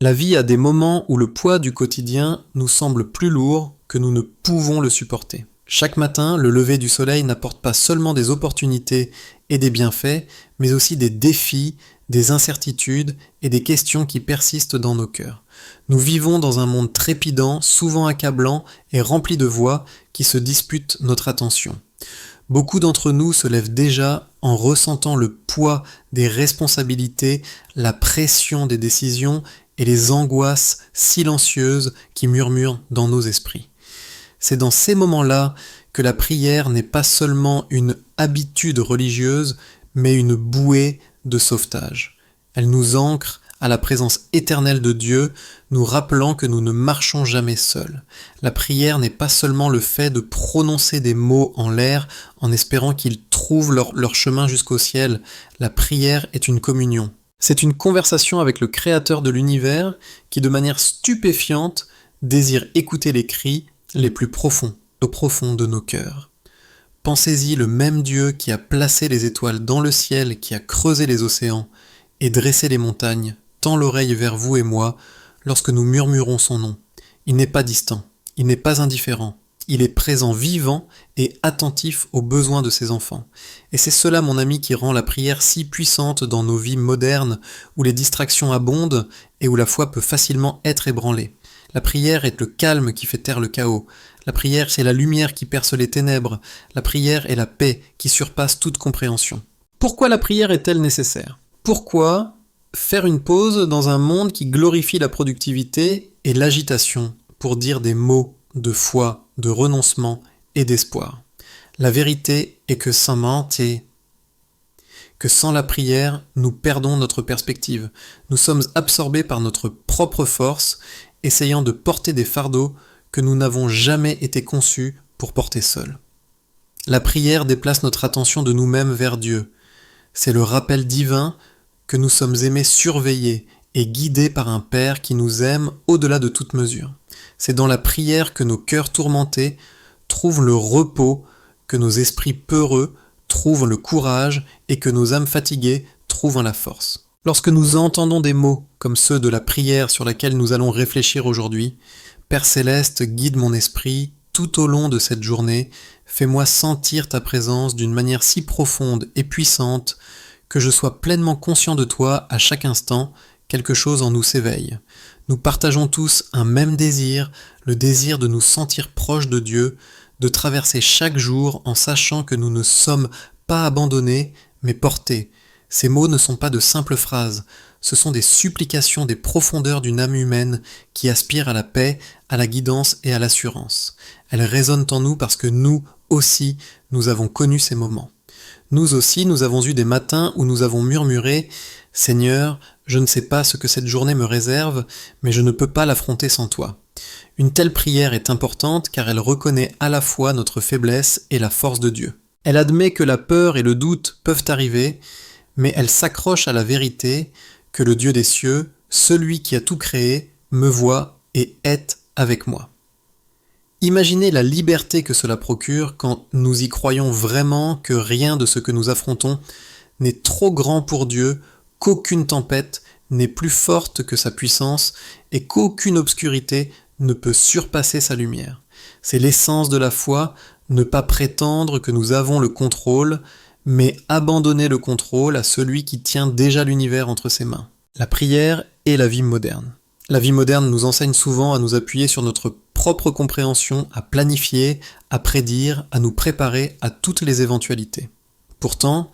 La vie a des moments où le poids du quotidien nous semble plus lourd que nous ne pouvons le supporter. Chaque matin, le lever du soleil n'apporte pas seulement des opportunités et des bienfaits, mais aussi des défis, des incertitudes et des questions qui persistent dans nos cœurs. Nous vivons dans un monde trépidant, souvent accablant et rempli de voix qui se disputent notre attention. Beaucoup d'entre nous se lèvent déjà en ressentant le poids des responsabilités, la pression des décisions et les angoisses silencieuses qui murmurent dans nos esprits. C'est dans ces moments-là que la prière n'est pas seulement une habitude religieuse, mais une bouée de sauvetage. Elle nous ancre à la présence éternelle de Dieu, nous rappelant que nous ne marchons jamais seuls. La prière n'est pas seulement le fait de prononcer des mots en l'air en espérant qu'ils trouvent leur chemin jusqu'au ciel. La prière est une communion. C'est une conversation avec le Créateur de l'univers qui, de manière stupéfiante, désire écouter les cris les plus profonds, au profond de nos cœurs. Pensez-y, le même Dieu qui a placé les étoiles dans le ciel, qui a creusé les océans et dressé les montagnes, tend l'oreille vers vous et moi lorsque nous murmurons son nom. Il n'est pas distant, il n'est pas indifférent, il est présent, vivant et attentif aux besoins de ses enfants. Et c'est cela, mon ami, qui rend la prière si puissante dans nos vies modernes, où les distractions abondent et où la foi peut facilement être ébranlée. La prière est le calme qui fait taire le chaos. La prière, c'est la lumière qui perce les ténèbres. La prière est la paix qui surpasse toute compréhension. Pourquoi la prière est-elle nécessaire ? Pourquoi faire une pause dans un monde qui glorifie la productivité et l'agitation pour dire des mots de foi, de renoncement et d'espoir ? La vérité est que sans la prière, nous perdons notre perspective. Nous sommes absorbés par notre propre force, essayant de porter des fardeaux que nous n'avons jamais été conçus pour porter seuls. La prière déplace notre attention de nous-mêmes vers Dieu. C'est le rappel divin que nous sommes aimés, surveillés et guidés par un Père qui nous aime au-delà de toute mesure. C'est dans la prière que nos cœurs tourmentés trouvent le repos, que nos esprits peureux trouvent le courage et que nos âmes fatiguées trouvent la force. Lorsque nous entendons des mots comme ceux de la prière sur laquelle nous allons réfléchir aujourd'hui, Père Céleste, guide mon esprit tout au long de cette journée, fais-moi sentir ta présence d'une manière si profonde et puissante que je sois pleinement conscient de toi à chaque instant, quelque chose en nous s'éveille. Nous partageons tous un même désir, le désir de nous sentir proches de Dieu, de traverser chaque jour en sachant que nous ne sommes pas abandonnés, mais portés. Ces mots ne sont pas de simples phrases, ce sont des supplications des profondeurs d'une âme humaine qui aspire à la paix, à la guidance et à l'assurance. Elles résonnent en nous parce que nous aussi, nous avons connu ces moments. Nous aussi, nous avons eu des matins où nous avons murmuré « Seigneur, je ne sais pas ce que cette journée me réserve, mais je ne peux pas l'affronter sans toi. » Une telle prière est importante car elle reconnaît à la fois notre faiblesse et la force de Dieu. Elle admet que la peur et le doute peuvent arriver, mais elle s'accroche à la vérité que le Dieu des cieux, celui qui a tout créé, me voit et est avec moi. Imaginez la liberté que cela procure quand nous y croyons vraiment que rien de ce que nous affrontons n'est trop grand pour Dieu, qu'aucune tempête n'est plus forte que sa puissance et qu'aucune obscurité ne peut surpasser sa lumière. C'est l'essence de la foi, ne pas prétendre que nous avons le contrôle, mais abandonner le contrôle à celui qui tient déjà l'univers entre ses mains. La prière et la vie moderne. La vie moderne nous enseigne souvent à nous appuyer sur notre propre compréhension, à planifier, à prédire, à nous préparer à toutes les éventualités. Pourtant,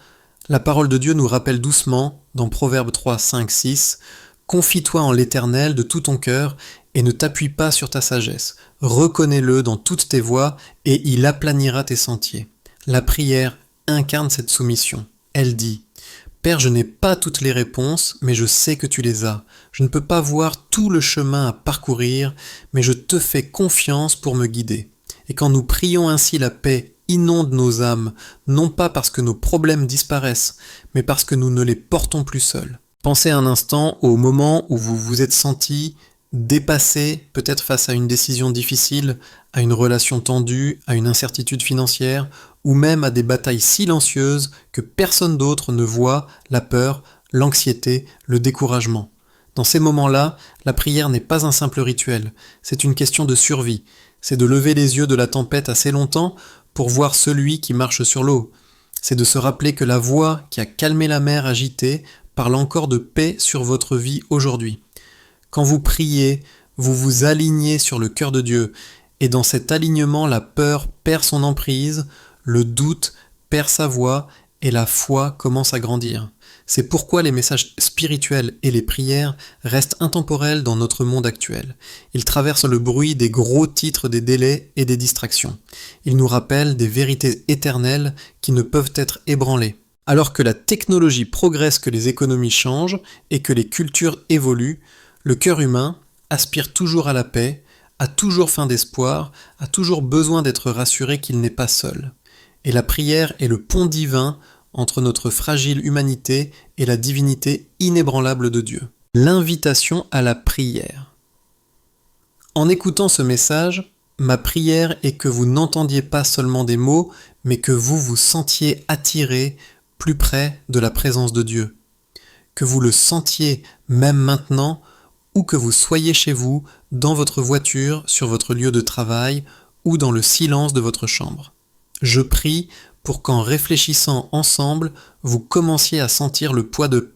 la parole de Dieu nous rappelle doucement, dans Proverbes 3, 5, 6, « Confie-toi en l'Éternel de tout ton cœur et ne t'appuie pas sur ta sagesse. Reconnais-le dans toutes tes voies et il aplanira tes sentiers. » La prière incarne cette soumission. Elle dit « Père, je n'ai pas toutes les réponses, mais je sais que tu les as. Je ne peux pas voir tout le chemin à parcourir, mais je te fais confiance pour me guider. » Et quand nous prions ainsi, la paix inonde nos âmes, non pas parce que nos problèmes disparaissent, mais parce que nous ne les portons plus seuls. Pensez un instant au moment où vous vous êtes senti dépassé, peut-être face à une décision difficile, à une relation tendue, à une incertitude financière, ou même à des batailles silencieuses que personne d'autre ne voit, la peur, l'anxiété, le découragement. Dans ces moments-là, la prière n'est pas un simple rituel, c'est une question de survie. C'est de lever les yeux de la tempête assez longtemps pour voir celui qui marche sur l'eau. C'est de se rappeler que la voix qui a calmé la mer agitée parle encore de paix sur votre vie aujourd'hui. Quand vous priez, vous vous alignez sur le cœur de Dieu, et dans cet alignement, la peur perd son emprise, le doute perd sa voix, et la foi commence à grandir. C'est pourquoi les messages spirituels et les prières restent intemporels dans notre monde actuel. Ils traversent le bruit des gros titres des délais et des distractions. Ils nous rappellent des vérités éternelles qui ne peuvent être ébranlées. Alors que la technologie progresse, que les économies changent et que les cultures évoluent, le cœur humain aspire toujours à la paix, a toujours faim d'espoir, a toujours besoin d'être rassuré qu'il n'est pas seul. Et la prière est le pont divin entre notre fragile humanité et la divinité inébranlable de Dieu. L'invitation à la prière. En écoutant ce message, ma prière est que vous n'entendiez pas seulement des mots, mais que vous vous sentiez attiré plus près de la présence de Dieu. Que vous le sentiez même maintenant, ou que vous soyez chez vous, dans votre voiture, sur votre lieu de travail, ou dans le silence de votre chambre. Je prie pour qu'en réfléchissant ensemble, vous commenciez à sentir le poids de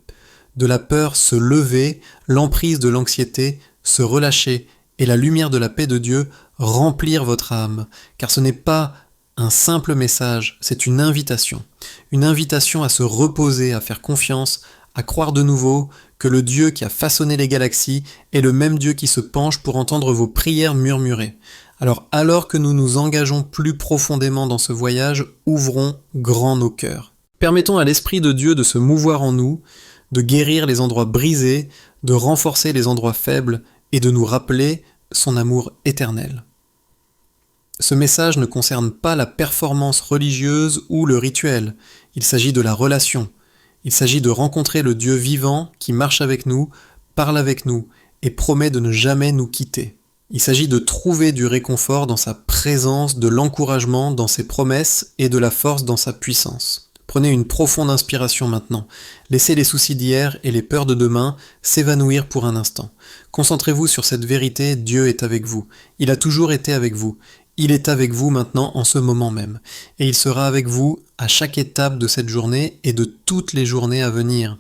la peur se lever, l'emprise de l'anxiété se relâcher, et la lumière de la paix de Dieu remplir votre âme. Car ce n'est pas un simple message, c'est une invitation à se reposer, à faire confiance, à croire de nouveau que le Dieu qui a façonné les galaxies est le même Dieu qui se penche pour entendre vos prières murmurées. Alors que nous nous engageons plus profondément dans ce voyage, ouvrons grand nos cœurs. Permettons à l'Esprit de Dieu de se mouvoir en nous, de guérir les endroits brisés, de renforcer les endroits faibles et de nous rappeler son amour éternel. Ce message ne concerne pas la performance religieuse ou le rituel, il s'agit de la relation. Il s'agit de rencontrer le Dieu vivant qui marche avec nous, parle avec nous et promet de ne jamais nous quitter. Il s'agit de trouver du réconfort dans sa présence, de l'encouragement dans ses promesses et de la force dans sa puissance. Prenez une profonde inspiration maintenant. Laissez les soucis d'hier et les peurs de demain s'évanouir pour un instant. Concentrez-vous sur cette vérité, Dieu est avec vous. Il a toujours été avec vous. Il est avec vous maintenant en ce moment même. Et il sera avec vous à chaque étape de cette journée et de toutes les journées à venir.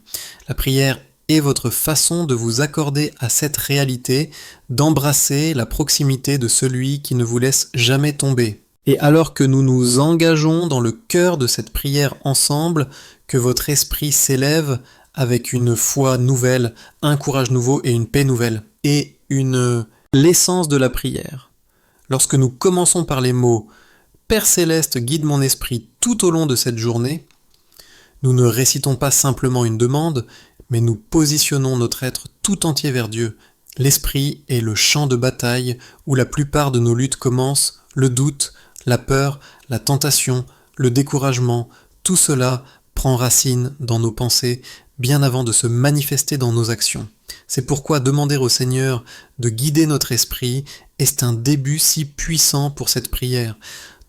La prière est votre façon de vous accorder à cette réalité, d'embrasser la proximité de celui qui ne vous laisse jamais tomber. Et alors que nous nous engageons dans le cœur de cette prière ensemble, que votre esprit s'élève avec une foi nouvelle, un courage nouveau et une paix nouvelle. Et l'essence de la prière. Lorsque nous commençons par les mots « Père céleste, guide mon esprit » tout au long de cette journée, nous ne récitons pas simplement une demande, mais nous positionnons notre être tout entier vers Dieu. L'esprit est le champ de bataille où la plupart de nos luttes commencent, le doute, la peur, la tentation, le découragement, tout cela prend racine dans nos pensées bien avant de se manifester dans nos actions. C'est pourquoi demander au Seigneur de guider notre esprit est un début si puissant pour cette prière.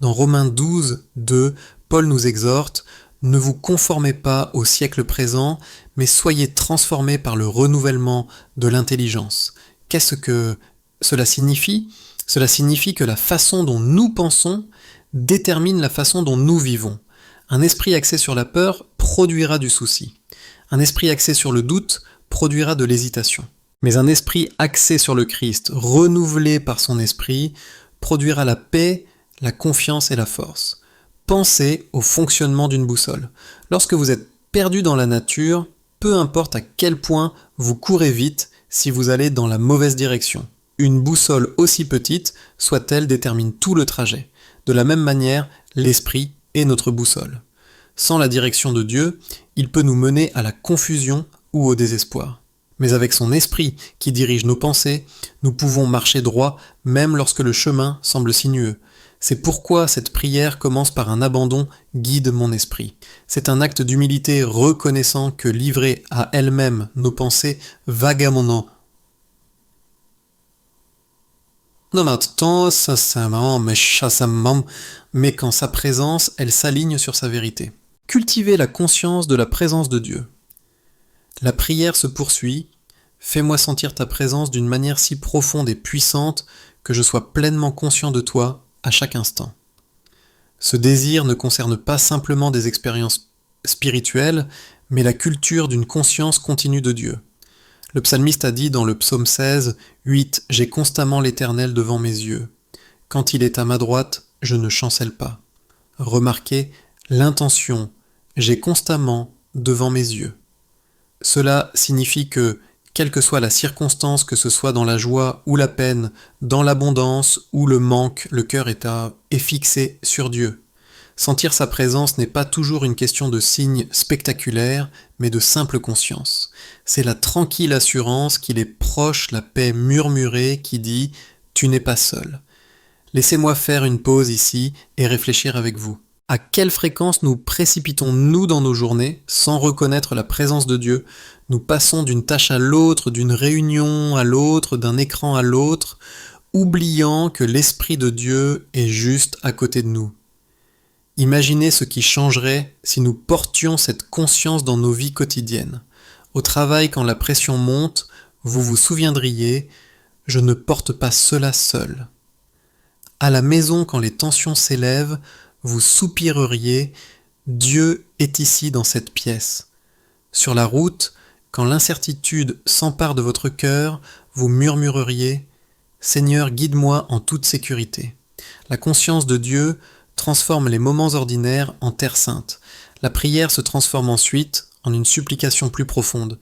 Dans Romains 12, 2, Paul nous exhorte « Ne vous conformez pas au siècle présent, mais soyez transformés par le renouvellement de l'intelligence. » Qu'est-ce que cela signifie ? Cela signifie que la façon dont nous pensons détermine la façon dont nous vivons. Un esprit axé sur la peur produira du souci. Un esprit axé sur le doute produira de l'hésitation. Mais un esprit axé sur le Christ, renouvelé par son esprit, produira la paix, la confiance et la force. Pensez au fonctionnement d'une boussole. Lorsque vous êtes perdu dans la nature, peu importe à quel point vous courez vite si vous allez dans la mauvaise direction. Une boussole aussi petite soit-elle détermine tout le trajet. De la même manière, l'esprit est notre boussole. Sans la direction de Dieu, il peut nous mener à la confusion ou au désespoir. Mais avec son esprit qui dirige nos pensées, nous pouvons marcher droit même lorsque le chemin semble sinueux. C'est pourquoi cette prière commence par un abandon « Guide mon esprit ». C'est un acte d'humilité reconnaissant que livrer à elle-même nos pensées vagabondant mais qu'en sa présence, elle s'aligne sur sa vérité. Cultivez la conscience de la présence de Dieu. La prière se poursuit. Fais-moi sentir ta présence d'une manière si profonde et puissante que je sois pleinement conscient de toi à chaque instant. Ce désir ne concerne pas simplement des expériences spirituelles, mais la culture d'une conscience continue de Dieu. Le psalmiste a dit dans le psaume 16, 8 « J'ai constamment l'Éternel devant mes yeux. Quand il est à ma droite, je ne chancelle pas. » Remarquez l'intention « J'ai constamment devant mes yeux ». Cela signifie que, quelle que soit la circonstance, que ce soit dans la joie ou la peine, dans l'abondance ou le manque, le cœur est fixé sur Dieu. Sentir sa présence n'est pas toujours une question de signes spectaculaires, mais de simple conscience. C'est la tranquille assurance qu'il est proche, la paix murmurée qui dit « Tu n'es pas seul ». Laissez-moi faire une pause ici et réfléchir avec vous. À quelle fréquence nous précipitons-nous dans nos journées sans reconnaître la présence de Dieu? Nous passons d'une tâche à l'autre, d'une réunion à l'autre, d'un écran à l'autre, oubliant que l'Esprit de Dieu est juste à côté de nous. Imaginez ce qui changerait si nous portions cette conscience dans nos vies quotidiennes. Au travail, quand la pression monte, vous vous souviendriez « Je ne porte pas cela seul ». À la maison, quand les tensions s'élèvent, vous soupireriez « Dieu est ici dans cette pièce ». Sur la route, quand l'incertitude s'empare de votre cœur, vous murmureriez « Seigneur, guide-moi en toute sécurité ». La conscience de Dieu transforme les moments ordinaires en terre sainte. La prière se transforme ensuite en une supplication plus profonde.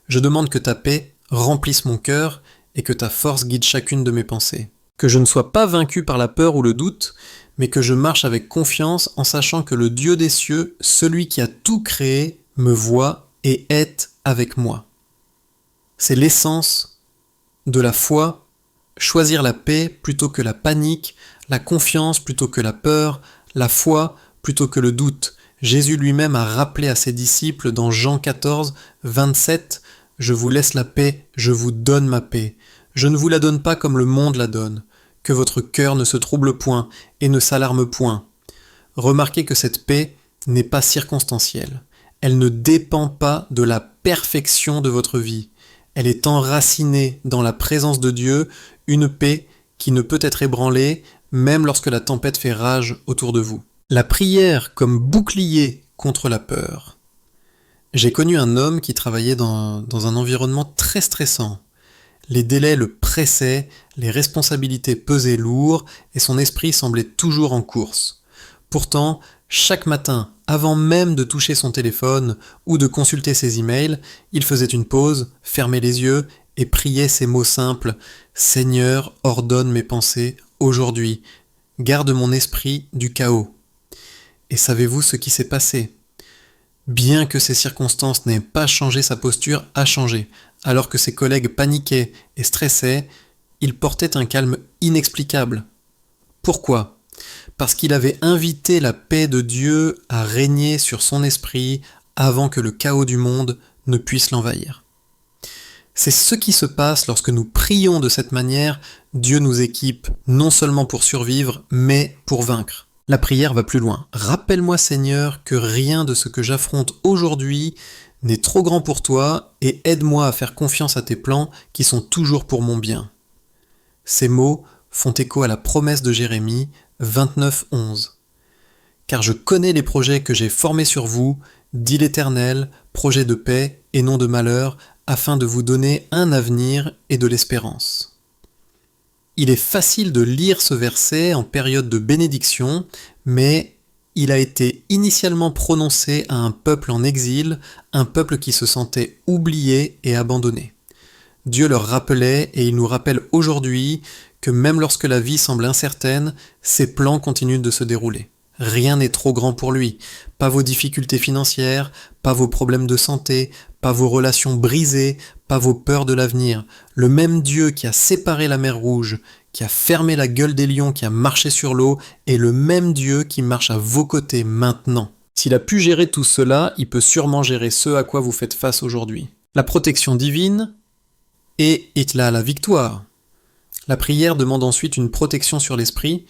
Je demande que ta paix remplisse mon cœur et que ta force guide chacune de mes pensées. Que je ne sois pas vaincu par la peur ou le doute, mais que je marche avec confiance en sachant que le Dieu des cieux, celui qui a tout créé, me voit et est avec moi. C'est l'essence de la foi, choisir la paix plutôt que la panique, la confiance plutôt que la peur, la foi plutôt que le doute. Jésus lui-même a rappelé à ses disciples dans Jean 14, 27 « Je vous laisse la paix, je vous donne ma paix. Je ne vous la donne pas comme le monde la donne. Que votre cœur ne se trouble point et ne s'alarme point. » Remarquez que cette paix n'est pas circonstancielle. Elle ne dépend pas de la perfection de votre vie. Elle est enracinée dans la présence de Dieu, une paix qui ne peut être ébranlée même lorsque la tempête fait rage autour de vous. La prière comme bouclier contre la peur. J'ai connu un homme qui travaillait dans un environnement très stressant. Les délais le pressaient, les responsabilités pesaient lourd et son esprit semblait toujours en course. Pourtant, chaque matin, avant même de toucher son téléphone ou de consulter ses emails, il faisait une pause, fermait les yeux et priait ces mots simples « Seigneur, ordonne mes pensées aujourd'hui, garde mon esprit du chaos. » Et savez-vous ce qui s'est passé ? Bien que ces circonstances n'aient pas changé, sa posture a changé. Alors que ses collègues paniquaient et stressaient, il portait un calme inexplicable. Pourquoi ? Parce qu'il avait invité la paix de Dieu à régner sur son esprit avant que le chaos du monde ne puisse l'envahir. C'est ce qui se passe lorsque nous prions de cette manière. Dieu nous équipe non seulement pour survivre, mais pour vaincre. La prière va plus loin. Rappelle-moi, Seigneur, que rien de ce que j'affronte aujourd'hui n'est trop grand pour toi et aide-moi à faire confiance à tes plans qui sont toujours pour mon bien. Ces mots font écho à la promesse de Jérémie 29, 11. Car je connais les projets que j'ai formés sur vous, dit l'Éternel, projets de paix et non de malheur, afin de vous donner un avenir et de l'espérance. Il est facile de lire ce verset en période de bénédiction, mais il a été initialement prononcé à un peuple en exil, un peuple qui se sentait oublié et abandonné. Dieu leur rappelait, et il nous rappelle aujourd'hui, que même lorsque la vie semble incertaine, ses plans continuent de se dérouler. Rien n'est trop grand pour lui. Pas vos difficultés financières, pas vos problèmes de santé, pas vos relations brisées, pas vos peurs de l'avenir. Le même Dieu qui a séparé la mer Rouge, qui a fermé la gueule des lions, qui a marché sur l'eau, est le même Dieu qui marche à vos côtés maintenant. S'il a pu gérer tout cela, il peut sûrement gérer ce à quoi vous faites face aujourd'hui. La protection divine et il a la victoire. La prière demande ensuite une protection sur l'esprit.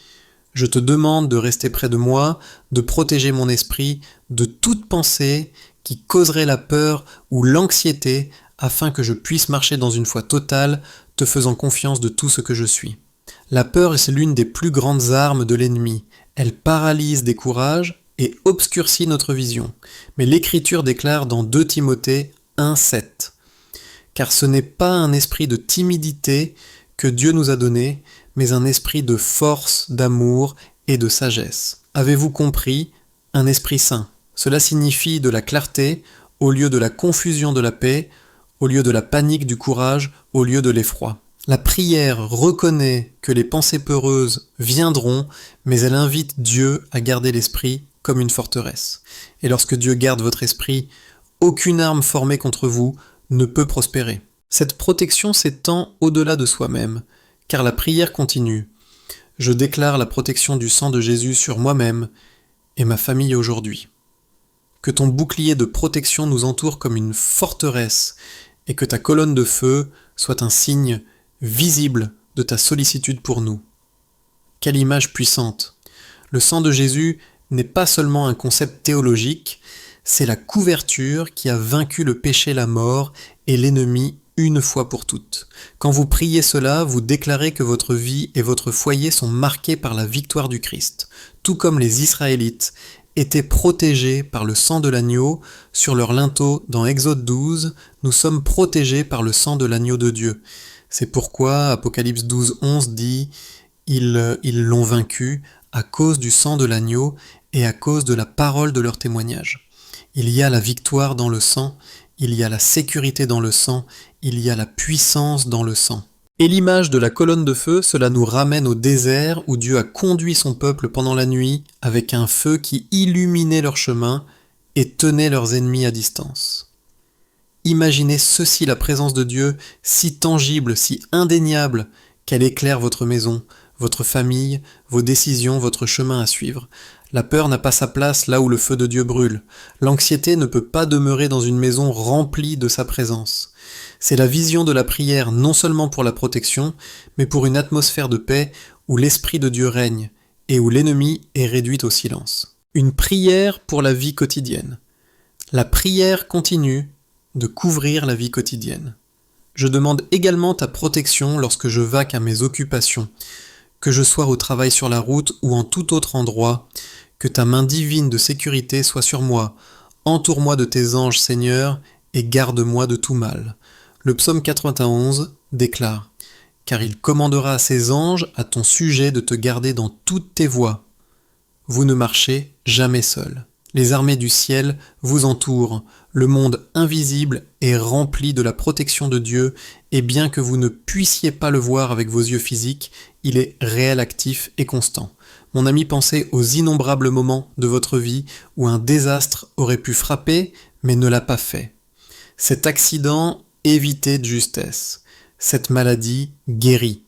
Je te demande de rester près de moi, de protéger mon esprit de toute pensée qui causerait la peur ou l'anxiété afin que je puisse marcher dans une foi totale, te faisant confiance de tout ce que je suis. La peur est l'une des plus grandes armes de l'ennemi. Elle paralyse, décourage et obscurcit notre vision. Mais l'Écriture déclare dans 2 Timothée 1,7 « Car ce n'est pas un esprit de timidité que Dieu nous a donné, mais un esprit de force, d'amour et de sagesse. Avez-vous compris? Un esprit saint. Cela signifie de la clarté au lieu de la confusion de la paix, au lieu de la panique du courage, au lieu de l'effroi. La prière reconnaît que les pensées peureuses viendront, mais elle invite Dieu à garder l'esprit comme une forteresse. Et lorsque Dieu garde votre esprit, aucune arme formée contre vous ne peut prospérer. Cette protection s'étend au-delà de soi-même, car la prière continue. Je déclare la protection du sang de Jésus sur moi-même et ma famille aujourd'hui. Que ton bouclier de protection nous entoure comme une forteresse et que ta colonne de feu soit un signe visible de ta sollicitude pour nous. Quelle image puissante! Le sang de Jésus n'est pas seulement un concept théologique, c'est la couverture qui a vaincu le péché, la mort et l'ennemi une fois pour toutes. Quand vous priez cela, vous déclarez que votre vie et votre foyer sont marqués par la victoire du Christ, tout comme les Israélites étaient protégés par le sang de l'agneau sur leur linteau dans Exode 12, nous sommes protégés par le sang de l'agneau de Dieu. C'est pourquoi Apocalypse 12:11 dit « Ils l'ont vaincu à cause du sang de l'agneau et à cause de la parole de leur témoignage. » Il y a la victoire dans le sang, il y a la sécurité dans le sang, il y a la puissance dans le sang. Et l'image de la colonne de feu, cela nous ramène au désert où Dieu a conduit son peuple pendant la nuit avec un feu qui illuminait leur chemin et tenait leurs ennemis à distance. Imaginez ceci, la présence de Dieu, si tangible, si indéniable, qu'elle éclaire votre maison, votre famille, vos décisions, votre chemin à suivre. La peur n'a pas sa place là où le feu de Dieu brûle. L'anxiété ne peut pas demeurer dans une maison remplie de sa présence. C'est la vision de la prière non seulement pour la protection, mais pour une atmosphère de paix où l'Esprit de Dieu règne et où l'ennemi est réduit au silence. Une prière pour la vie quotidienne. La prière continue de couvrir la vie quotidienne. Je demande également ta protection lorsque je vaque à mes occupations, que je sois au travail sur la route ou en tout autre endroit, que ta main divine de sécurité soit sur moi. Entoure-moi de tes anges, Seigneur, et garde-moi de tout mal. Le psaume 91 déclare « Car il commandera à ses anges à ton sujet de te garder dans toutes tes voies. Vous ne marchez jamais seul. Les armées du ciel vous entourent. Le monde invisible est rempli de la protection de Dieu, et bien que vous ne puissiez pas le voir avec vos yeux physiques, il est réel, actif et constant. Mon ami, pensez aux innombrables moments de votre vie où un désastre aurait pu frapper, mais ne l'a pas fait. Cet accident évité de justesse. Cette maladie guérie.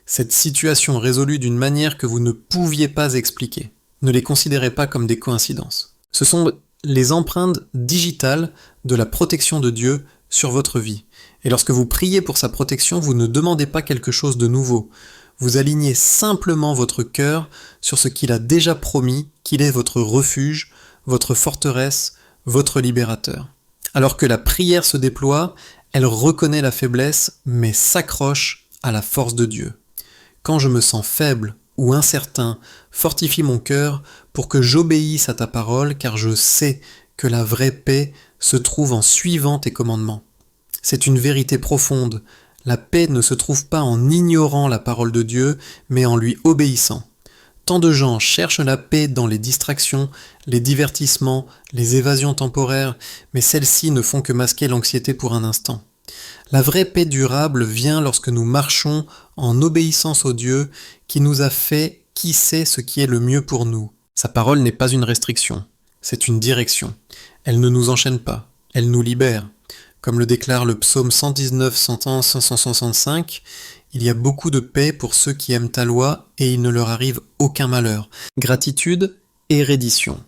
Cette situation résolue d'une manière que vous ne pouviez pas expliquer. Ne les considérez pas comme des coïncidences. Ce sont les empreintes digitales de la protection de Dieu sur votre vie. Et lorsque vous priez pour sa protection, vous ne demandez pas quelque chose de nouveau. Vous alignez simplement votre cœur sur ce qu'il a déjà promis, qu'il est votre refuge, votre forteresse, votre libérateur. Alors que la prière se déploie, elle reconnaît la faiblesse, mais s'accroche à la force de Dieu. Quand je me sens faible ou incertain, fortifie mon cœur pour que j'obéisse à ta parole, car je sais que la vraie paix se trouve en suivant tes commandements. C'est une vérité profonde. La paix ne se trouve pas en ignorant la parole de Dieu, mais en lui obéissant. Tant de gens cherchent la paix dans les distractions, les divertissements, les évasions temporaires, mais celles-ci ne font que masquer l'anxiété pour un instant. La vraie paix durable vient lorsque nous marchons en obéissance au Dieu qui nous a fait qui sait ce qui est le mieux pour nous. Sa parole n'est pas une restriction, c'est une direction. Elle ne nous enchaîne pas, elle nous libère. Comme le déclare le psaume 119, 101, 565, il y a beaucoup de paix pour ceux qui aiment ta loi et il ne leur arrive aucun malheur. Gratitude et reddition.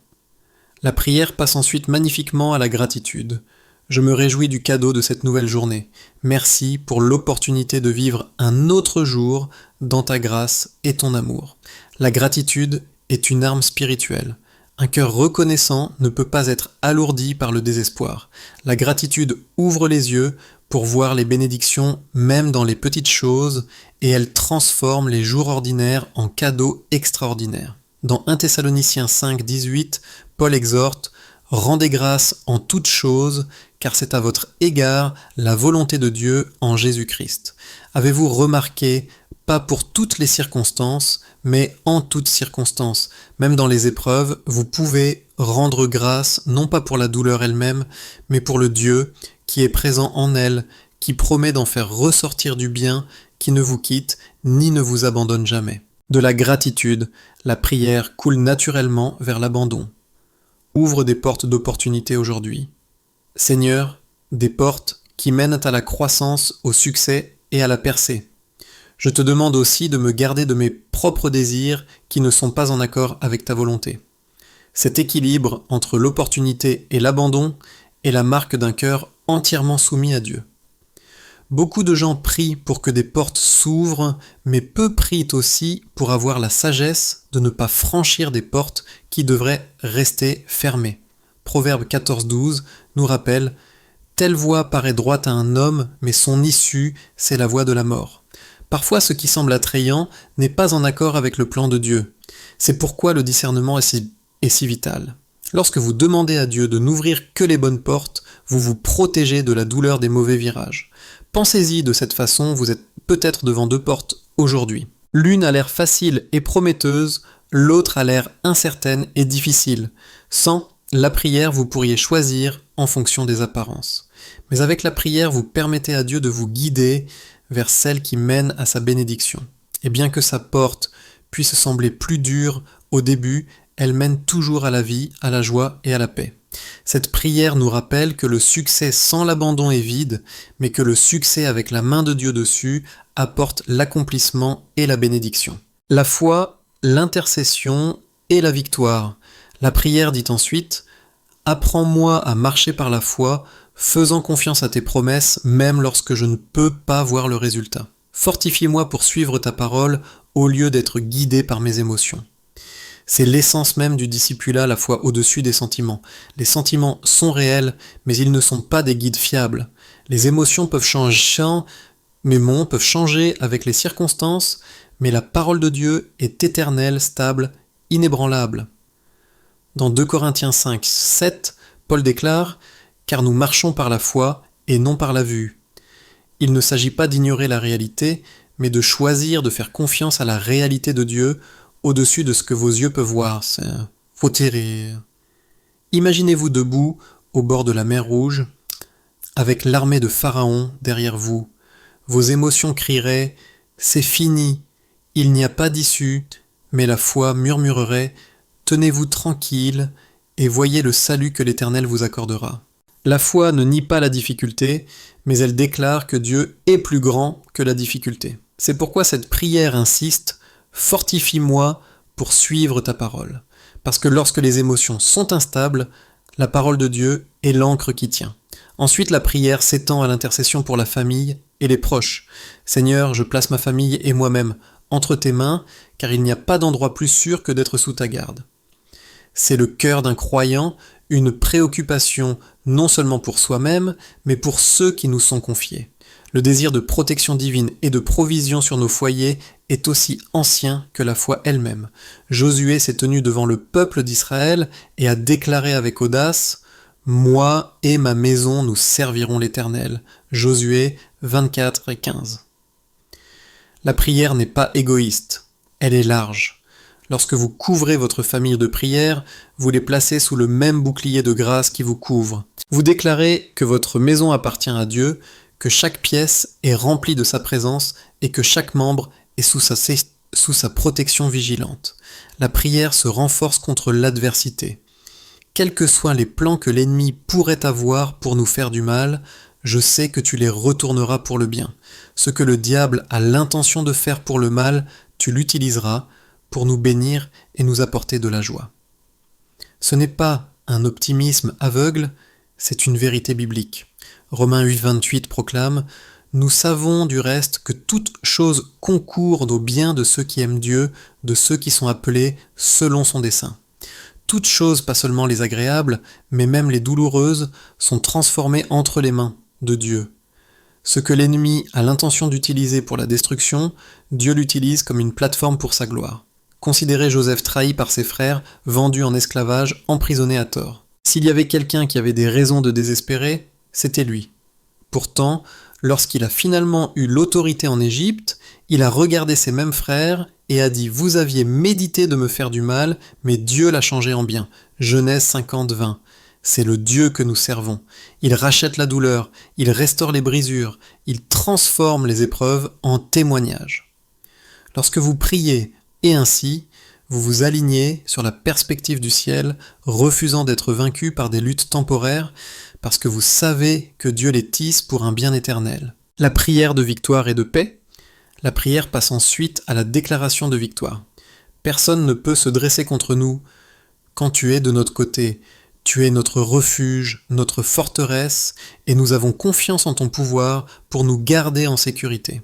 La prière passe ensuite magnifiquement à la gratitude. Je me réjouis du cadeau de cette nouvelle journée. Merci pour l'opportunité de vivre un autre jour dans ta grâce et ton amour. La gratitude est une arme spirituelle. Un cœur reconnaissant ne peut pas être alourdi par le désespoir. La gratitude ouvre les yeux pour voir les bénédictions même dans les petites choses et elle transforme les jours ordinaires en cadeaux extraordinaires. Dans 1 Thessaloniciens 5, 18, Paul exhorte « Rendez grâce en toutes choses, car c'est à votre égard la volonté de Dieu en Jésus-Christ. » Avez-vous remarqué, pas pour toutes les circonstances, mais en toutes circonstances, même dans les épreuves, vous pouvez rendre grâce, non pas pour la douleur elle-même, mais pour le Dieu qui est présent en elle, qui promet d'en faire ressortir du bien, qui ne vous quitte, ni ne vous abandonne jamais. De la gratitude, la prière coule naturellement vers l'abandon. Ouvre des portes d'opportunité aujourd'hui. Seigneur, des portes qui mènent à la croissance, au succès et à la percée. Je te demande aussi de me garder de mes propres désirs qui ne sont pas en accord avec ta volonté. Cet équilibre entre l'opportunité et l'abandon est la marque d'un cœur entièrement soumis à Dieu. Beaucoup de gens prient pour que des portes s'ouvrent, mais peu prient aussi pour avoir la sagesse de ne pas franchir des portes qui devraient rester fermées. Proverbe 14, 12 nous rappelle « Telle voie paraît droite à un homme, mais son issue, c'est la voie de la mort. » Parfois, ce qui semble attrayant n'est pas en accord avec le plan de Dieu. C'est pourquoi le discernement est si vital. Lorsque vous demandez à Dieu de n'ouvrir que les bonnes portes, vous vous protégez de la douleur des mauvais virages. Pensez-y de cette façon, vous êtes peut-être devant deux portes aujourd'hui. L'une a l'air facile et prometteuse, l'autre a l'air incertaine et difficile. Sans la prière, vous pourriez choisir en fonction des apparences. Mais avec la prière, vous permettez à Dieu de vous guider vers celle qui mène à sa bénédiction. Et bien que sa porte puisse sembler plus dure au début, elle mène toujours à la vie, à la joie et à la paix. Cette prière nous rappelle que le succès sans l'abandon est vide, mais que le succès avec la main de Dieu dessus apporte l'accomplissement et la bénédiction. La foi, l'intercession et la victoire. La prière dit ensuite « Apprends-moi à marcher par la foi, faisant confiance à tes promesses, même lorsque je ne peux pas voir le résultat. Fortifie-moi pour suivre ta parole, au lieu d'être guidé par mes émotions. » C'est l'essence même du discipulat, la foi au-dessus des sentiments. Les sentiments sont réels, mais ils ne sont pas des guides fiables. Les émotions peuvent changer avec les circonstances, mais la parole de Dieu est éternelle, stable, inébranlable. Dans 2 Corinthiens 5, 7, Paul déclare « Car nous marchons par la foi et non par la vue. » Il ne s'agit pas d'ignorer la réalité, mais de choisir de faire confiance à la réalité de Dieu au-dessus de ce que vos yeux peuvent voir. Faut tirer. Imaginez-vous debout au bord de la mer Rouge, avec l'armée de Pharaon derrière vous. Vos émotions crieraient « C'est fini, il n'y a pas d'issue », mais la foi murmurerait « Tenez-vous tranquille et voyez le salut que l'Éternel vous accordera. » La foi ne nie pas la difficulté, mais elle déclare que Dieu est plus grand que la difficulté. C'est pourquoi cette prière insiste « Fortifie-moi pour suivre ta parole ». Parce que lorsque les émotions sont instables, la parole de Dieu est l'encre qui tient. Ensuite, la prière s'étend à l'intercession pour la famille et les proches. « Seigneur, je place ma famille et moi-même entre tes mains, car il n'y a pas d'endroit plus sûr que d'être sous ta garde. » C'est le cœur d'un croyant, une préoccupation non seulement pour soi-même, mais pour ceux qui nous sont confiés. Le désir de protection divine et de provision sur nos foyers est aussi ancien que la foi elle-même. Josué s'est tenu devant le peuple d'Israël et a déclaré avec audace « Moi et ma maison, nous servirons l'Éternel » Josué 24 et 15. La prière n'est pas égoïste, elle est large. Lorsque vous couvrez votre famille de prière, vous les placez sous le même bouclier de grâce qui vous couvre. Vous déclarez que votre maison appartient à Dieu, que chaque pièce est remplie de sa présence et que chaque membre est sous sa protection vigilante. La prière se renforce contre l'adversité. Quels que soient les plans que l'ennemi pourrait avoir pour nous faire du mal, je sais que tu les retourneras pour le bien. Ce que le diable a l'intention de faire pour le mal, tu l'utiliseras pour nous bénir et nous apporter de la joie. Ce n'est pas un optimisme aveugle, c'est une vérité biblique. Romains 8, 28 proclame « Nous savons du reste que toute chose concourt au bien de ceux qui aiment Dieu, de ceux qui sont appelés selon son dessein. » Toutes choses, pas seulement les agréables, mais même les douloureuses, sont transformées entre les mains de Dieu. Ce que l'ennemi a l'intention d'utiliser pour la destruction, Dieu l'utilise comme une plateforme pour sa gloire. Considérez Joseph trahi par ses frères, vendu en esclavage, emprisonné à tort. S'il y avait quelqu'un qui avait des raisons de désespérer, c'était lui. Pourtant, lorsqu'il a finalement eu l'autorité en Égypte, il a regardé ses mêmes frères et a dit « Vous aviez médité de me faire du mal, mais Dieu l'a changé en bien. » Genèse 50-20. C'est le Dieu que nous servons. Il rachète la douleur, il restaure les brisures, il transforme les épreuves en témoignages. Lorsque vous priez et ainsi, vous vous alignez sur la perspective du ciel, refusant d'être vaincu par des luttes temporaires, parce que vous savez que Dieu les tisse pour un bien éternel. La prière de victoire et de paix, la prière passe ensuite à la déclaration de victoire. Personne ne peut se dresser contre nous quand tu es de notre côté. Tu es notre refuge, notre forteresse, et nous avons confiance en ton pouvoir pour nous garder en sécurité.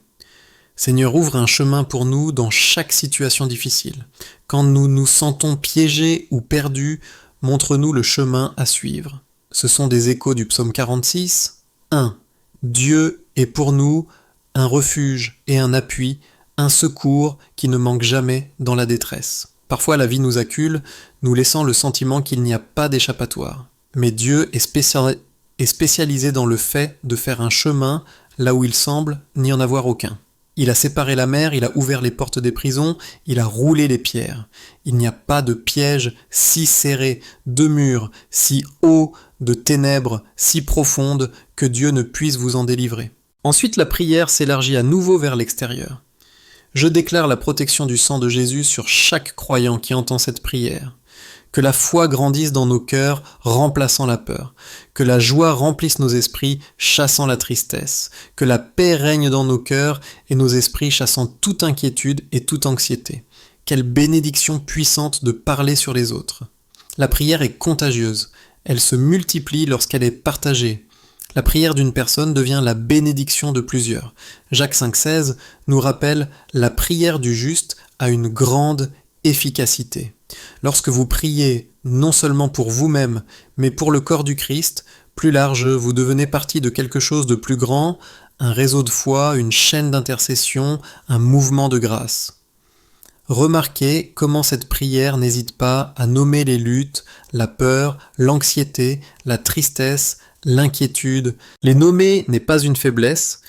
Seigneur, ouvre un chemin pour nous dans chaque situation difficile. Quand nous nous sentons piégés ou perdus, montre-nous le chemin à suivre. Ce sont des échos du psaume 46. 1. Dieu est pour nous un refuge et un appui, un secours qui ne manque jamais dans la détresse. Parfois la vie nous accule, nous laissant le sentiment qu'il n'y a pas d'échappatoire. Mais Dieu est spécialisé dans le fait de faire un chemin là où il semble n'y en avoir aucun. Il a séparé la mer, il a ouvert les portes des prisons, il a roulé les pierres. Il n'y a pas de piège si serré, de mur si haut, de ténèbres si profondes que Dieu ne puisse vous en délivrer. Ensuite, la prière s'élargit à nouveau vers l'extérieur. Je déclare la protection du sang de Jésus sur chaque croyant qui entend cette prière. Que la foi grandisse dans nos cœurs, remplaçant la peur. Que la joie remplisse nos esprits, chassant la tristesse. Que la paix règne dans nos cœurs et nos esprits chassant toute inquiétude et toute anxiété. Quelle bénédiction puissante de parler sur les autres. La prière est contagieuse. Elle se multiplie lorsqu'elle est partagée. La prière d'une personne devient la bénédiction de plusieurs. Jacques 5,16 nous rappelle « La prière du juste a une grande efficacité ». Lorsque vous priez non seulement pour vous-même, mais pour le corps du Christ, plus large, vous devenez partie de quelque chose de plus grand, un réseau de foi, une chaîne d'intercession, un mouvement de grâce. Remarquez comment cette prière n'hésite pas à nommer les luttes, la peur, l'anxiété, la tristesse, l'inquiétude. Les nommer n'est pas une faiblesse,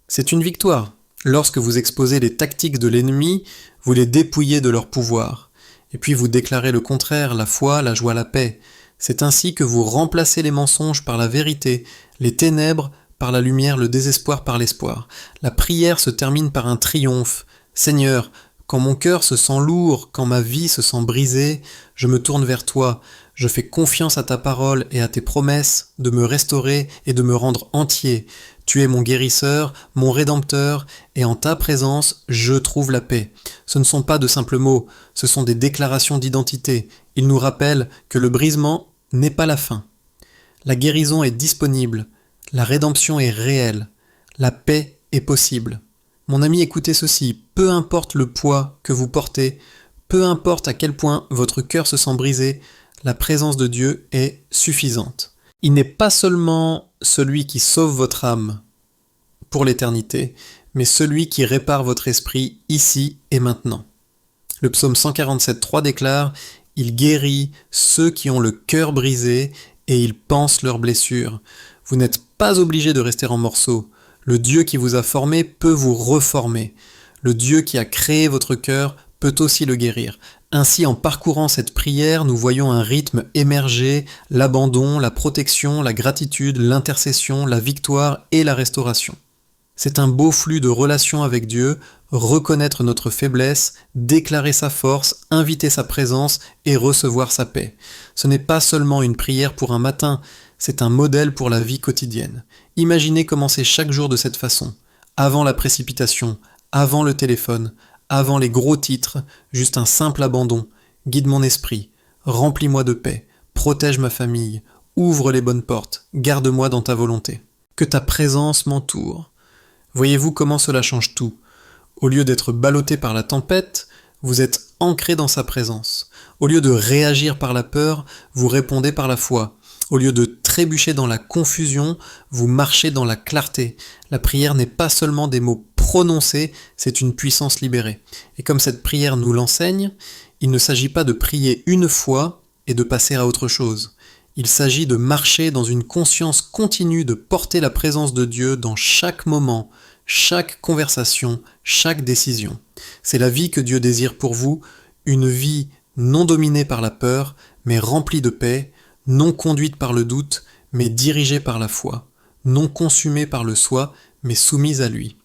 c'est une victoire. Lorsque vous exposez les tactiques de l'ennemi, vous les dépouillez de leur pouvoir. Et puis vous déclarez le contraire, la foi, la joie, la paix. C'est ainsi que vous remplacez les mensonges par la vérité, les ténèbres par la lumière, le désespoir par l'espoir. La prière se termine par un triomphe. Seigneur, quand mon cœur se sent lourd, quand ma vie se sent brisée, je me tourne vers toi. Je fais confiance à ta parole et à tes promesses de me restaurer et de me rendre entier. Tu es mon guérisseur, mon rédempteur, et en ta présence, je trouve la paix. Ce ne sont pas de simples mots, ce sont des déclarations d'identité. Ils nous rappellent que le brisement n'est pas la fin. La guérison est disponible, la rédemption est réelle, la paix est possible. Mon ami, écoutez ceci, peu importe le poids que vous portez, peu importe à quel point votre cœur se sent brisé, la présence de Dieu est suffisante. Il n'est pas seulement celui qui sauve votre âme pour l'éternité, mais celui qui répare votre esprit ici et maintenant. Le psaume 147,3 déclare « Il guérit ceux qui ont le cœur brisé et il panse leurs blessures. » Vous n'êtes pas obligé de rester en morceaux. Le Dieu qui vous a formé peut vous reformer. Le Dieu qui a créé votre cœur peut aussi le guérir. Ainsi, en parcourant cette prière, nous voyons un rythme émerger, l'abandon, la protection, la gratitude, l'intercession, la victoire et la restauration. C'est un beau flux de relations avec Dieu, reconnaître notre faiblesse, déclarer sa force, inviter sa présence et recevoir sa paix. Ce n'est pas seulement une prière pour un matin, c'est un modèle pour la vie quotidienne. Imaginez commencer chaque jour de cette façon, avant la précipitation, avant le téléphone, avant les gros titres, juste un simple abandon. Guide mon esprit, remplis-moi de paix, protège ma famille, ouvre les bonnes portes, garde-moi dans ta volonté. Que ta présence m'entoure. Voyez-vous comment cela change tout. Au lieu d'être ballotté par la tempête, vous êtes ancré dans sa présence. Au lieu de réagir par la peur, vous répondez par la foi. Au lieu de trébucher dans la confusion, vous marchez dans la clarté. La prière n'est pas seulement des mots prononcés, c'est une puissance libérée. Et comme cette prière nous l'enseigne, il ne s'agit pas de prier une fois et de passer à autre chose. Il s'agit de marcher dans une conscience continue de porter la présence de Dieu dans chaque moment, chaque conversation, chaque décision. C'est la vie que Dieu désire pour vous, une vie non dominée par la peur, mais remplie de paix, non conduite par le doute, mais dirigée par la foi, non consumée par le soi, mais soumise à lui.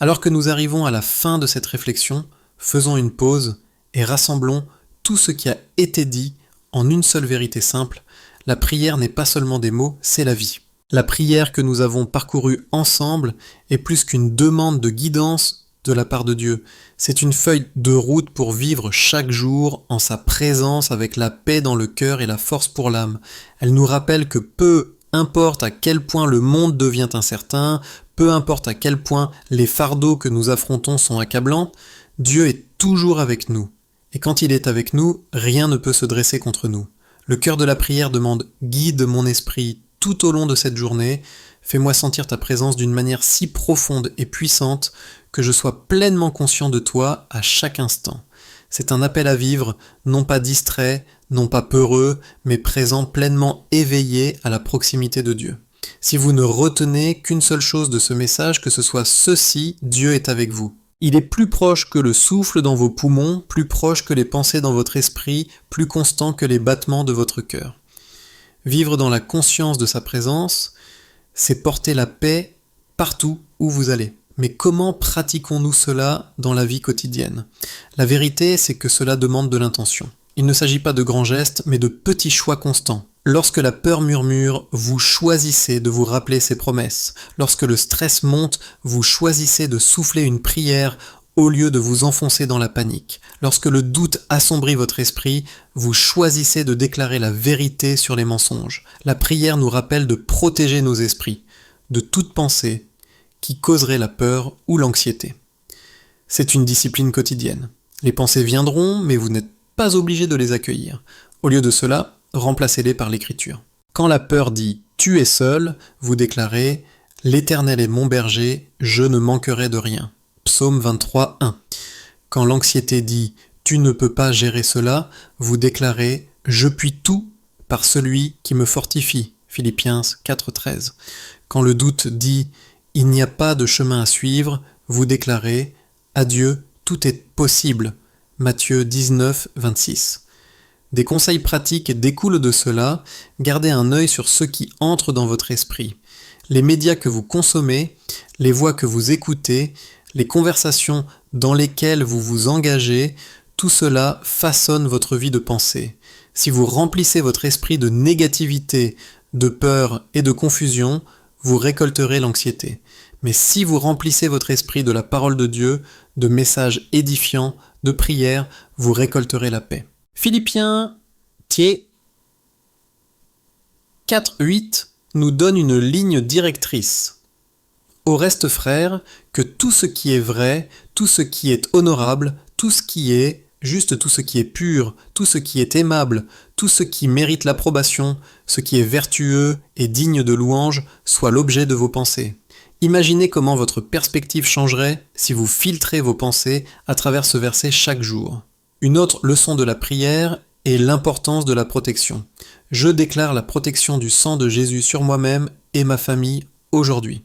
Alors que nous arrivons à la fin de cette réflexion, faisons une pause et rassemblons tout ce qui a été dit en une seule vérité simple. La prière n'est pas seulement des mots, c'est la vie. La prière que nous avons parcourue ensemble est plus qu'une demande de guidance de la part de Dieu. C'est une feuille de route pour vivre chaque jour en sa présence avec la paix dans le cœur et la force pour l'âme. Elle nous rappelle que peu importe à quel point le monde devient incertain, peu importe à quel point les fardeaux que nous affrontons sont accablants, Dieu est toujours avec nous. Et quand il est avec nous, rien ne peut se dresser contre nous. Le cœur de la prière demande « Guide mon esprit tout au long de cette journée, fais-moi sentir ta présence d'une manière si profonde et puissante que je sois pleinement conscient de toi à chaque instant. » C'est un appel à vivre, non pas distrait, non pas peureux, mais présent, pleinement éveillé à la proximité de Dieu. Si vous ne retenez qu'une seule chose de ce message, que ce soit ceci, Dieu est avec vous. Il est plus proche que le souffle dans vos poumons, plus proche que les pensées dans votre esprit, plus constant que les battements de votre cœur. Vivre dans la conscience de sa présence, c'est porter la paix partout où vous allez. Mais comment pratiquons-nous cela dans la vie quotidienne ? La vérité, c'est que cela demande de l'intention. Il ne s'agit pas de grands gestes, mais de petits choix constants. Lorsque la peur murmure, vous choisissez de vous rappeler ses promesses. Lorsque le stress monte, vous choisissez de souffler une prière au lieu de vous enfoncer dans la panique. Lorsque le doute assombrit votre esprit, vous choisissez de déclarer la vérité sur les mensonges. La prière nous rappelle de protéger nos esprits de toute pensée qui causerait la peur ou l'anxiété. C'est une discipline quotidienne. Les pensées viendront, mais vous n'êtes pas obligé de les accueillir. Au lieu de cela, remplacez-les par l'écriture. Quand la peur dit « tu es seul », vous déclarez « l'Éternel est mon berger, je ne manquerai de rien ». Psaume 23, 1. Quand l'anxiété dit « tu ne peux pas gérer cela », vous déclarez « je puis tout par celui qui me fortifie ». Philippiens 4, 13. Quand le doute dit « il n'y a pas de chemin à suivre », vous déclarez « à Dieu, tout est possible ». Matthieu 19, 26. Des conseils pratiques découlent de cela. Gardez un œil sur ce qui entre dans votre esprit. Les médias que vous consommez, les voix que vous écoutez, les conversations dans lesquelles vous vous engagez, tout cela façonne votre vie de pensée. Si vous remplissez votre esprit de négativité, de peur et de confusion, vous récolterez l'anxiété. Mais si vous remplissez votre esprit de la parole de Dieu, de messages édifiants, de prières, vous récolterez la paix. Philippiens 4.8 nous donne une ligne directrice. Au reste, frères, que tout ce qui est vrai, tout ce qui est honorable, tout ce qui est juste, tout ce qui est pur, tout ce qui est aimable, tout ce qui mérite l'approbation, ce qui est vertueux et digne de louange, soit l'objet de vos pensées. Imaginez comment votre perspective changerait si vous filtrez vos pensées à travers ce verset chaque jour. Une autre leçon de la prière est l'importance de la protection. Je déclare la protection du sang de Jésus sur moi-même et ma famille aujourd'hui.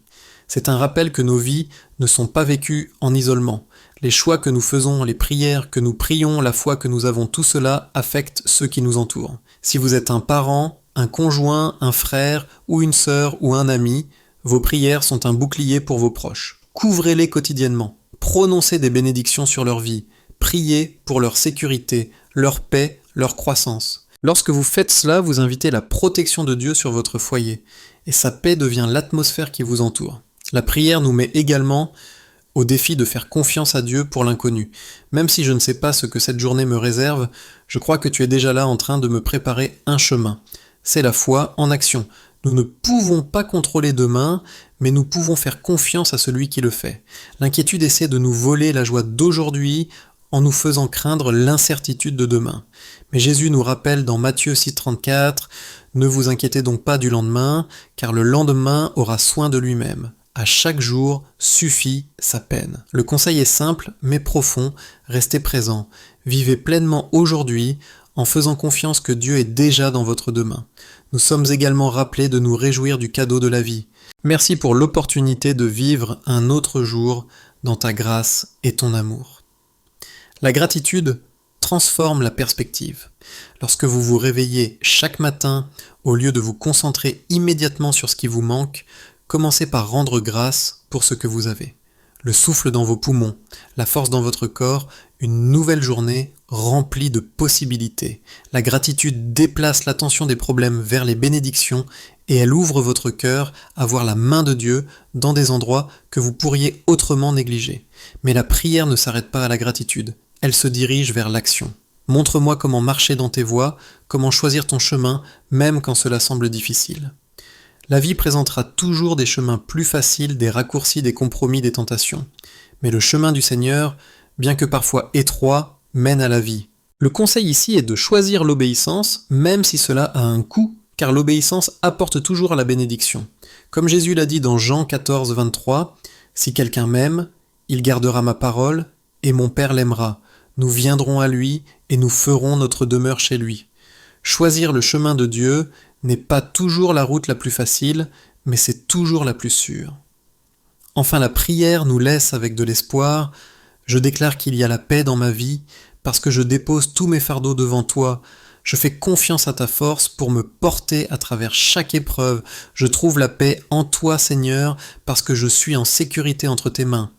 C'est un rappel que nos vies ne sont pas vécues en isolement. Les choix que nous faisons, les prières que nous prions, la foi que nous avons, tout cela affecte ceux qui nous entourent. Si vous êtes un parent, un conjoint, un frère ou une sœur ou un ami, vos prières sont un bouclier pour vos proches. Couvrez-les quotidiennement. Prononcez des bénédictions sur leur vie. Priez pour leur sécurité, leur paix, leur croissance. Lorsque vous faites cela, vous invitez la protection de Dieu sur votre foyer, et sa paix devient l'atmosphère qui vous entoure. La prière nous met également au défi de faire confiance à Dieu pour l'inconnu. Même si je ne sais pas ce que cette journée me réserve, je crois que tu es déjà là en train de me préparer un chemin. C'est la foi en action. Nous ne pouvons pas contrôler demain, mais nous pouvons faire confiance à celui qui le fait. L'inquiétude essaie de nous voler la joie d'aujourd'hui en nous faisant craindre l'incertitude de demain. Mais Jésus nous rappelle dans Matthieu 6,34 « Ne vous inquiétez donc pas du lendemain, car le lendemain aura soin de lui-même. À chaque jour suffit sa peine. » Le conseil est simple mais profond, restez présent. Vivez pleinement aujourd'hui en faisant confiance que Dieu est déjà dans votre demain. Nous sommes également rappelés de nous réjouir du cadeau de la vie. Merci pour l'opportunité de vivre un autre jour dans ta grâce et ton amour. La gratitude transforme la perspective. Lorsque vous vous réveillez chaque matin, au lieu de vous concentrer immédiatement sur ce qui vous manque, commencez par rendre grâce pour ce que vous avez. Le souffle dans vos poumons, la force dans votre corps, une nouvelle journée remplie de possibilités. La gratitude déplace l'attention des problèmes vers les bénédictions et elle ouvre votre cœur à voir la main de Dieu dans des endroits que vous pourriez autrement négliger. Mais la prière ne s'arrête pas à la gratitude, elle se dirige vers l'action. Montre-moi comment marcher dans tes voies, comment choisir ton chemin, même quand cela semble difficile. La vie présentera toujours des chemins plus faciles, des raccourcis, des compromis, des tentations. Mais le chemin du Seigneur, bien que parfois étroit, mène à la vie. Le conseil ici est de choisir l'obéissance, même si cela a un coût, car l'obéissance apporte toujours la bénédiction. Comme Jésus l'a dit dans Jean 14, 23, « Si quelqu'un m'aime, il gardera ma parole, et mon Père l'aimera. Nous viendrons à lui, et nous ferons notre demeure chez lui. » Choisir le chemin de Dieu n'est pas toujours la route la plus facile, mais c'est toujours la plus sûre. Enfin, la prière nous laisse avec de l'espoir. Je déclare qu'il y a la paix dans ma vie, parce que je dépose tous mes fardeaux devant toi. Je fais confiance à ta force pour me porter à travers chaque épreuve. Je trouve la paix en toi, Seigneur, parce que je suis en sécurité entre tes mains.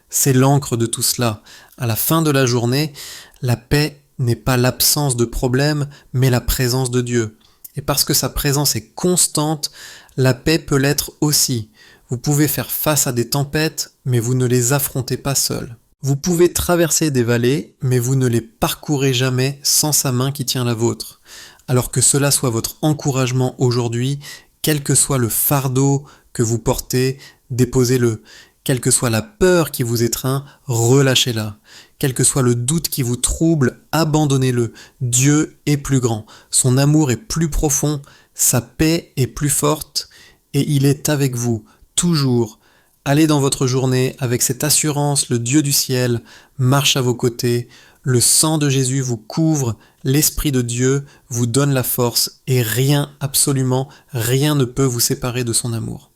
C'est l'encre de tout cela. À la fin de la journée, la paix n'est pas l'absence de problème, mais la présence de Dieu. Et parce que sa présence est constante, la paix peut l'être aussi. Vous pouvez faire face à des tempêtes, mais vous ne les affrontez pas seul. Vous pouvez traverser des vallées, mais vous ne les parcourez jamais sans sa main qui tient la vôtre. Alors que cela soit votre encouragement aujourd'hui, quel que soit le fardeau que vous portez, déposez-le. Quelle que soit la peur qui vous étreint, relâchez-la. Quel que soit le doute qui vous trouble, abandonnez-le. Dieu est plus grand, son amour est plus profond, sa paix est plus forte, et il est avec vous, toujours. Allez dans votre journée avec cette assurance, le Dieu du ciel marche à vos côtés, le sang de Jésus vous couvre, l'Esprit de Dieu vous donne la force, et rien, absolument rien ne peut vous séparer de son amour.